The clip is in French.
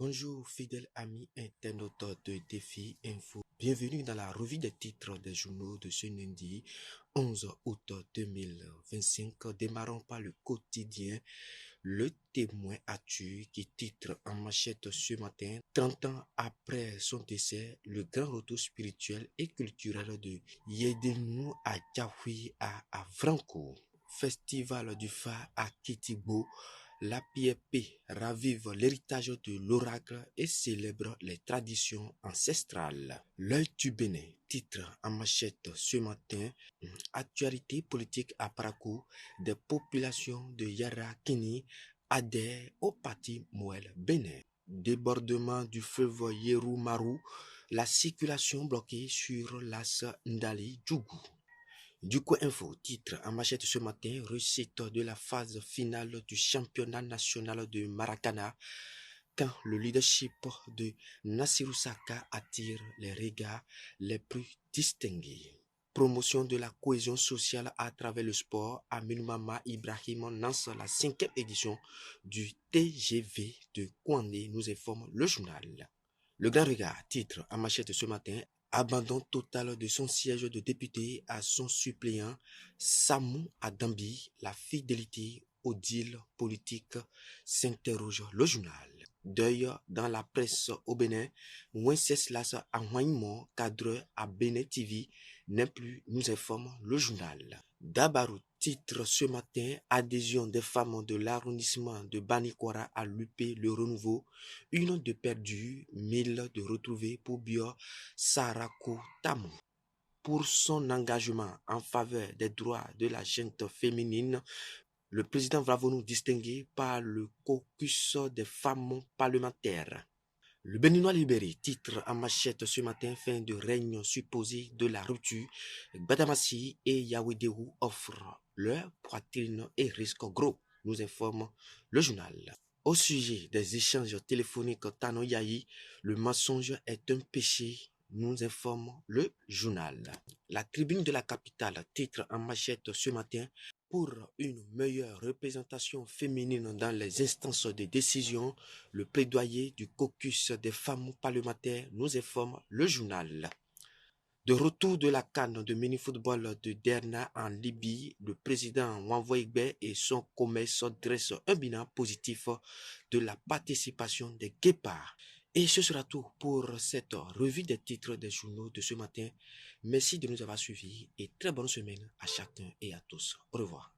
Bonjour fidèles amis internautes de Défi Info. Bienvenue dans la revue des titres des journaux de ce lundi 11 août 2025. Démarrons par le quotidien Le Témoin Actu qui titre en manchette ce matin: 30 ans après son décès, le grand retour spirituel et culturel de Yedemnou à Diaoui à Franco. Festival du phare à Kitibo, la PIEP ravive l'héritage de l'oracle et célèbre les traditions ancestrales. L'œil du Bénin titre en manchette ce matin: actualité politique à Parakou, des populations de Yarakini adhèrent au parti Moël Bénin. Débordement du fleuve Yeru-Maru, la circulation bloquée sur l'as Ndali-Djougou. Du coup Info titre en manchette ce matin: réussite de la phase finale du championnat national de Maracana, quand le leadership de Nassirou Saka attire les regards les plus distingués. Promotion de la cohésion sociale à travers le sport, Aminou Mama Ibrahim lance la 5e édition du TGV de Kouandé, nous informe le journal. Le Grand Regard titre en manchette ce matin: abandon total de son siège de député à son suppléant Samou Adambi, la fidélité au deal politique, s'interroge le journal. Deuil dans la presse au Bénin, Wenceslas Anouaïmo, cadre à Bénin TV, n'est plus, nous informe le journal. Dabarou titre ce matin: adhésion des femmes de l'arrondissement de Banikwara à l'UP Le Renouveau, une de perdue, 1000 de retrouvés pour Bio Sarako Tamou. Pour son engagement en faveur des droits de la gente féminine, le président Vlavonou distingué par le caucus des femmes parlementaires. Le Béninois libéré titre en manchette ce matin: fin de règne supposé de la rupture, Badamassi et Yaouidéou offrent leur poitrine et risquent gros, nous informe le journal. Au sujet des échanges téléphoniques Tano Yahi, le mensonge est un péché, nous informe le journal. La tribune de la capitale titre en manchette ce matin: pour une meilleure représentation féminine dans les instances de décision, le plaidoyer du caucus des femmes parlementaires, nous informe le journal. De retour de la CAN de mini-football de Derna en Libye, le président Wanvoigbe et son commerce dressent un bilan positif de la participation des guépards. Et ce sera tout pour cette revue des titres des journaux de ce matin. Merci de nous avoir suivis et très bonne semaine à chacun et à tous. Au revoir.